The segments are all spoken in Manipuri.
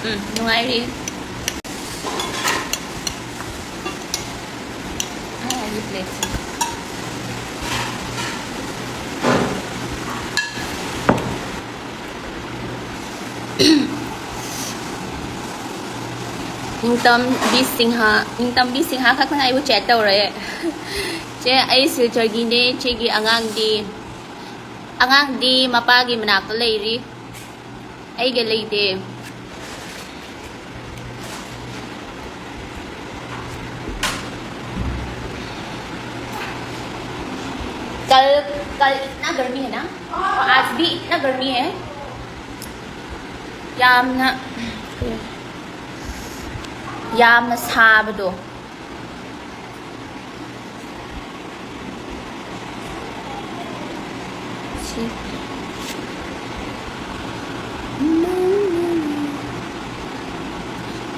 Nungairi. Ay, plate. Tâm bi singha khắc ngai bu chat tàu rồi che ai sil chargi ne che gi angang di mapa gi manak to lei ri ai ge lei de कल इतना गर्मी है ना और आज भी इतना गर्मी है यामना साबदो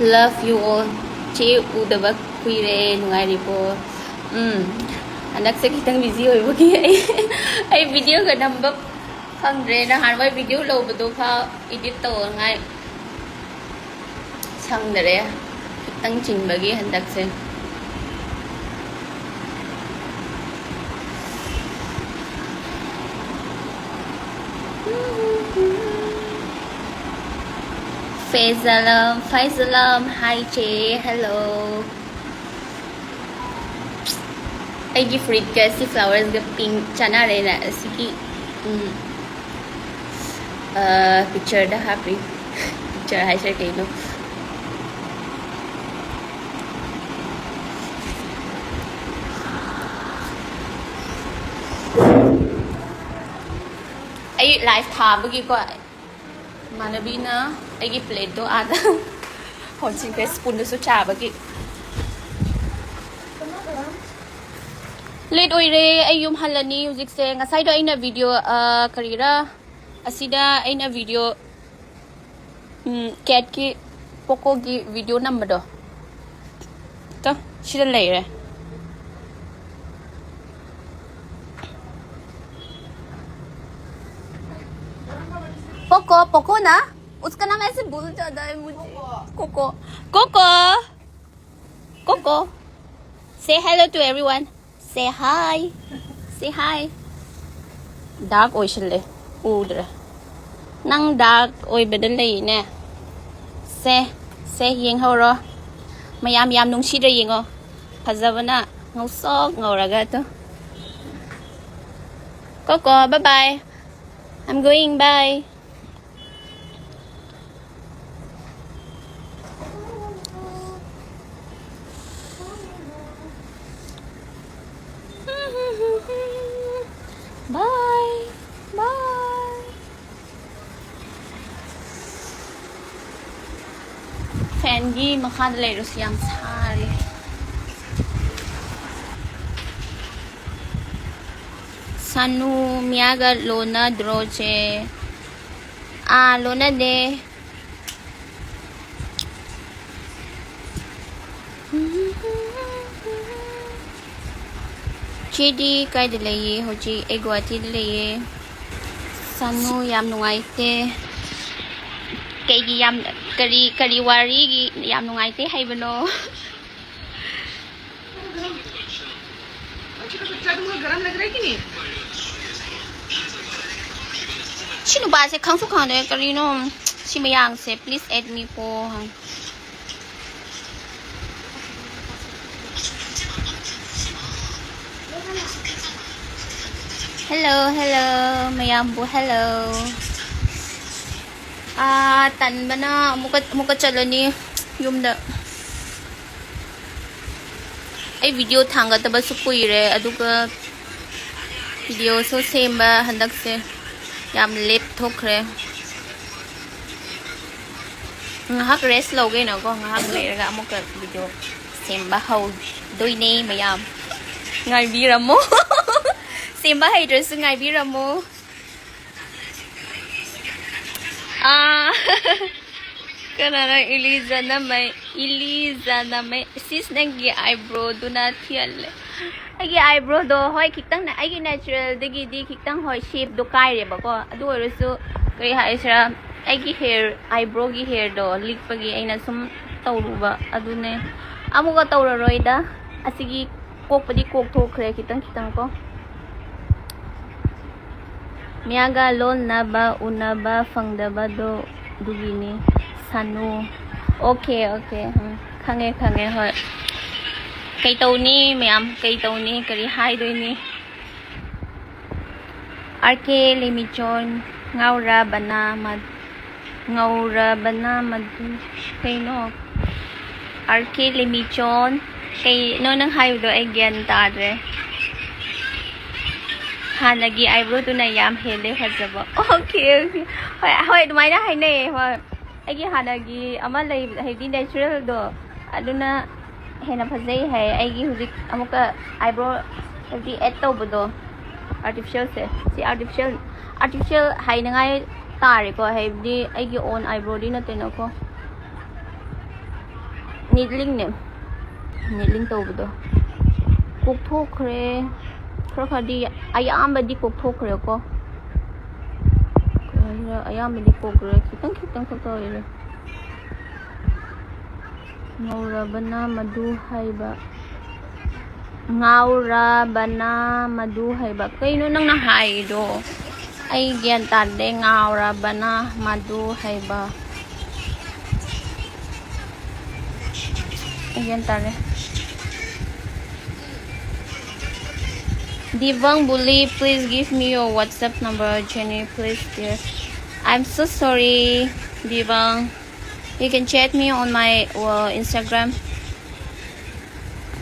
love you all चे उदबा कुइरे नुगारिबो Anak saya kita video ibu kia, ay video kan nambah kangre na hanway video lo betul pa edit to ngai sang dere kitang chin bagi hendak se Faizalam hi che hello I give fruit kasi flowers ga pink chana re na siki picture da happy picture hai sir kayo ay live tha bagi ko manabi na ay gi plate do ada hon sing ke spoon do su cha bagi Late oire ay yung halani music se ngasay do ay na video karira asida ay na video cat ki poko ki video number do to shida layer Poco ना उसका नाम ऐसे भूल जाता है मुझे cocoa say hello to everyone say hi dark oishale udra nang dark oi bedal lei ne se yeng horo mayam nungsi da yengo phajabana ngausok ngauraga to Coco bye bye I'm going bye Fendi makan lerus yang sehari. Sanu miaga lona droje. Lona de. Chidi kay dalaye hoji egwati dalaye. Sanu yam nungaite. Kay yam kari wari gi yam nungaite hay bano गरम लग रहा है कि नहीं Sino ba se kang su kang de karino si mayang se please add me po hello mayam bu hello tan ba na muka chalo ni yumda ay video thanga taba su kuire aduga video so same ba handak se yam lep thokre ngahak rest loge na ko ngahak leraga amuka video same ba how doine mayam ngai biramo same ba hater su ngai biramo Kana na Eliza na may sis nagi eyebrow do na thialle agi eyebrow do hoy kitang na agi natural dagi di kitang hoy shape do kai re ba ko adu orusu kari ha isra ꯑꯩꯒꯤ ꯍꯦꯌꯔ ꯑꯥꯏꯕ꯭ꯔꯣꯒꯤ ꯍꯦꯌꯔꯗꯣ ꯂꯤꯛꯄꯒꯤ ꯑꯩꯅ ꯁꯨꯝ ꯇꯧꯔꯨꯕ ꯑꯗꯨꯅꯦ ꯑꯃꯨꯛꯀ ꯇꯧꯔꯔꯣꯏꯗ ꯑꯁꯤꯒꯤ ꯀꯣꯛꯄꯗꯤ ꯀꯣꯛꯊꯣꯛꯈ꯭ꯔꯦ ꯈꯤꯇꯪ ꯈꯤꯇꯪ ꯀꯣ ꯃꯤꯌꯥꯒ ꯂꯣꯟꯅꯕ ꯎꯅꯕ ꯐꯪꯗꯕꯗꯣ ꯑꯗꯨꯒꯤꯅꯤ ꯁꯥꯅꯨ ꯑꯣꯀꯦ ꯑꯣꯀꯦ ꯈꯪꯉꯦ ꯈꯪꯉꯦ ꯍꯣꯏ ꯀꯩ ꯇꯧꯅꯤ ꯃꯌꯥꯝ ꯀꯩ ꯇꯧꯅꯤ ꯀꯔꯤ ꯍꯥꯏꯗꯣꯏꯅꯤ ꯑꯥꯔꯀꯦ ꯂꯦꯃꯤꯆꯣꯟ ꯉꯥꯎꯔꯕꯅ ꯃꯗꯨ ꯀꯩꯅꯣ ꯑꯥꯔꯀꯦ ꯂꯦꯃꯤꯆꯣꯟ ꯀꯩꯅꯣ ꯅꯪ ꯍꯥꯏꯕꯗꯣ ꯑꯩ ꯒ꯭ꯌꯥꯟ ꯇꯥꯗ꯭ꯔꯦ ꯍꯥꯟꯅꯒꯤ ꯑꯥꯏꯕ꯭ꯔꯣꯗꯨꯅ ꯌꯥꯝ ꯍꯦꯜꯂꯦ ꯐꯖꯕ ꯑꯣꯀꯦ ꯑꯣꯀꯦ ꯍꯣꯏ ꯍꯣꯏ ꯑꯗꯨꯃꯥꯏꯅ ꯍꯥꯏꯅꯩꯌꯦ ꯍꯣꯏ ꯑꯩꯒꯤ ꯍꯥꯟꯅꯒꯤ ꯑꯃ ꯂꯩ ꯍꯥꯏꯗꯤ ꯅꯦꯆꯔꯦꯜꯗꯣ ꯑꯗꯨꯅ ꯍꯦꯟꯅ ꯐꯖꯩ ꯍꯥꯏ ꯑꯩꯒꯤ ꯍꯧꯖꯤꯛ ꯑꯃꯨꯛꯀ ꯑꯥꯏꯕ꯭ꯔꯣ ꯍꯥꯏꯗꯤ ꯑꯦꯗ ꯇꯧꯕꯗꯣ ꯑꯥꯔꯇꯤꯐꯤꯁꯦꯜꯁꯦ ꯁꯤ ꯑꯥꯔꯇꯤꯐꯤꯁꯦꯜ ꯍꯥꯏꯅꯉꯥꯏ ꯇꯥꯔꯦꯀꯣ ꯍꯥꯏꯕꯗꯤ ꯑꯩꯒꯤ ꯑꯣꯟ ꯑꯥꯏꯕ꯭ꯔꯣꯗꯤ ꯅꯠꯇꯦꯅꯀꯣ ꯅꯤꯗꯂꯤꯡꯅꯦ ꯅꯤꯗꯂꯤꯡ ꯇꯧꯕꯗꯣ ꯀꯣꯛꯊꯣꯛꯈ꯭ꯔꯦ ꯈꯔꯗꯤ ꯑꯌꯥꯝꯕꯗꯤ ꯀꯣꯛꯊꯣꯛꯈ꯭ꯔꯦꯀꯣ ꯑꯌꯥꯝꯕꯗꯤ ꯀꯣꯛꯈ꯭ꯔꯦ ꯈꯤꯇꯪ ꯈꯤꯇꯪ ꯈꯛꯇ ꯑꯣꯏꯔꯦ ꯉꯧꯔꯕꯅ ꯃꯗꯨ ꯍꯥꯏꯕ ꯉꯥꯎꯔꯕꯅ ꯃꯗꯨ ꯍꯥꯏꯕ ꯀꯩꯅꯣ ꯅꯪꯅ ꯍꯥꯏꯗꯣ ꯑꯩ ꯒ꯭ꯌꯥꯟ ꯇꯥꯗꯦ ꯉꯥꯎꯔꯕꯅ ꯃꯗꯨ ꯍꯥꯏꯕ ꯑꯩ ꯒ꯭ꯌꯥꯟ ꯇꯥꯔꯦ Divang Bully, please give me your WhatsApp number. Jeny, please, dear. I'm so sorry, Divang. You can chat me on my Instagram,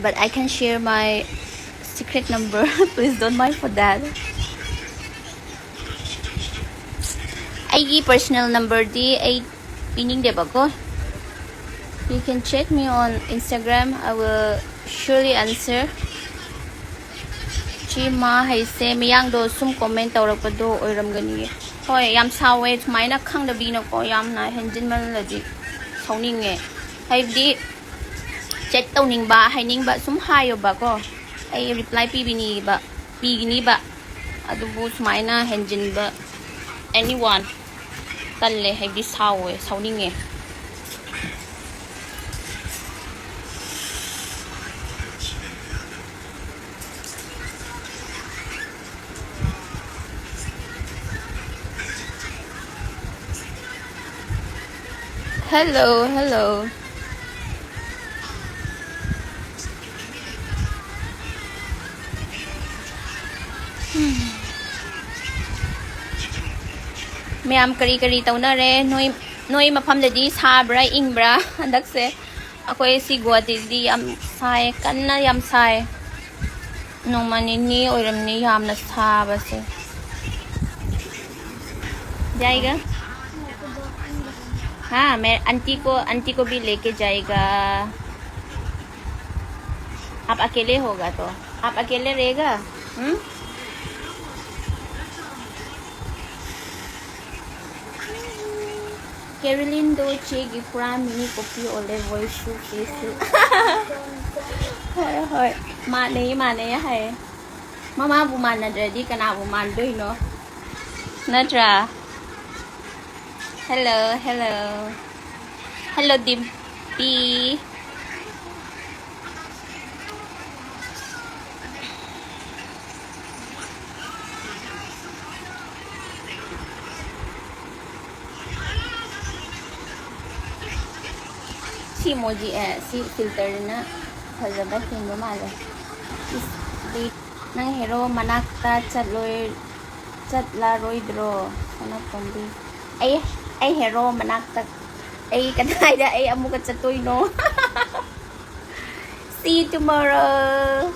but I can share my secret number. Please don't mind for that. Aigi personal number di ay pining de bago. You can chat me on Instagram. I will surely answer. मा हैसे मियांग दो सुम कमेंट तौरपदो ओइरमगनी होय याम सावे सुमाइना खंगदबीनको यामना हेंजिनमन लदि सौनिंगे हाइबदि चेक तौनिंगबा हाइनिंगबा सुम हायोबाको आई रिप्लाई पीगिनीबा अदुबु सुमाइना हेंजिनबा एनीवन तल्ले हाइबदि Save सौनिंगे Hello, hello. Ma'am, kari taunare noi mafamdadi sabra ingbra handakse akoy si Guwahati yam sai kanna yam sai nomani ni oiramni yamna sabase जाएगा हाँ मैं आंटी को भी लेके जाएगा आप अकेले होगा तो आप अकेले रहेगा Caroline do chegi fra mini copy ole voice shoot face hoi mane hai mama bu man na ready kana bu man doi no natra hello Dimpy si emoji si filter na fazaba hingo male nang hero manakta chatlaroidro sana kombi ay hero manakta ay kanayda ay amuka chatoy no see you tomorrow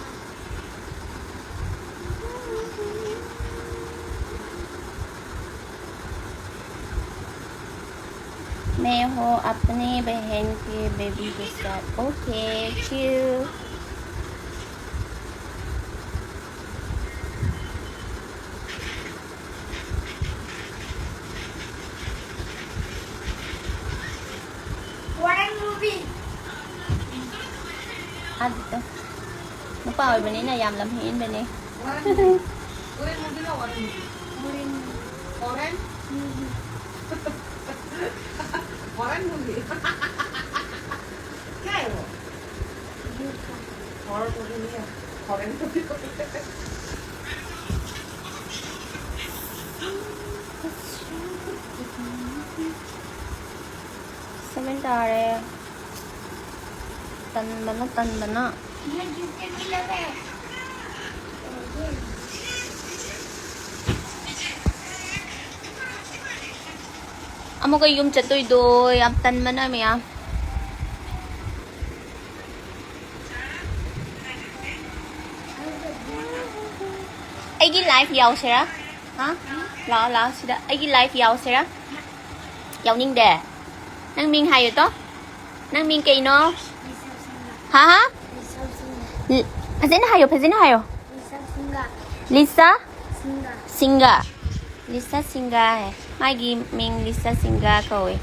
मैं हो अपने बहन के बेबी के साथ okay chill what movie adto napa oy bani na yam lam hin bani what movie no what movie Foreign movie. क्या है वो? Horror movie नहीं है. Foreign movie. Seven tare. Tan bana. Amo ko yung chatoy do yam tan mana mi ya. Aigi live yaw sira? Ha? La sira. Aigi live yaw sira? Yaw ning de. Nang ming hayo to? Nang ming kay no? Ha? Pazin hayo. Lisa? Singa. Lisa Singa hai. Magi ming Lisa Singa koi.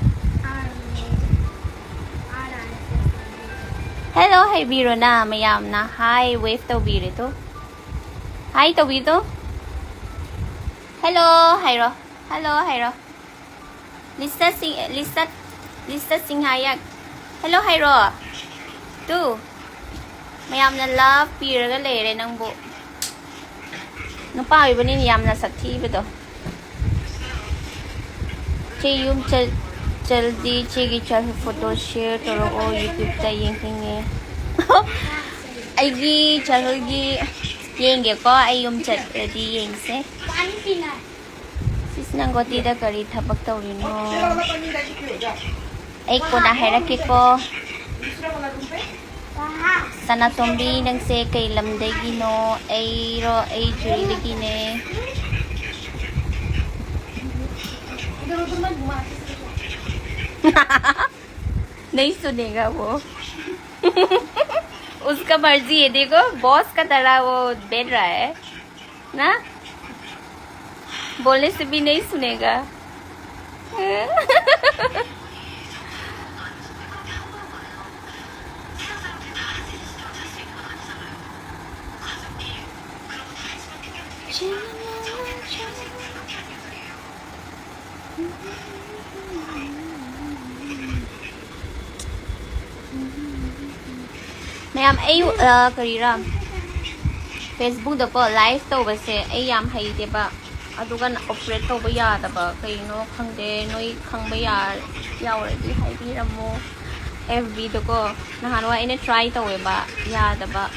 Hello, hey biro na mayam na. Hi, wave to biro to. Hi to biro. Hello, hayro. Lisa Singa yak. Hello, hayro. Tu. Mayam na love biro ga le re nang bo. Nung pa iba ni yam na sakti ba to? Che yung jaldi che gi chal photo share toro o YouTube ta yeng hinge. Ai gi chal gi yeng ge ko ai yung chat di yeng se. Sis nang goti da kari thabak tawri no. Ai ko na hera ke ko. Sana tombi nang se kay lamday gi no ai ro ai juri lagi ne. नहीं सुनेगा वो उसका मर्जी है देखो बॉस का तरह वो बैठ रहा है ना बोलने से भी नहीं सुनेगा Ma'am, ay karira Facebook da ko live to ba se ay yam hay de ba aduga na operate to ba ya da ba kay no khangde noi khang ba ya yaw di hay bi ra mo FB da ko na hanwa ina try to ba ya da ba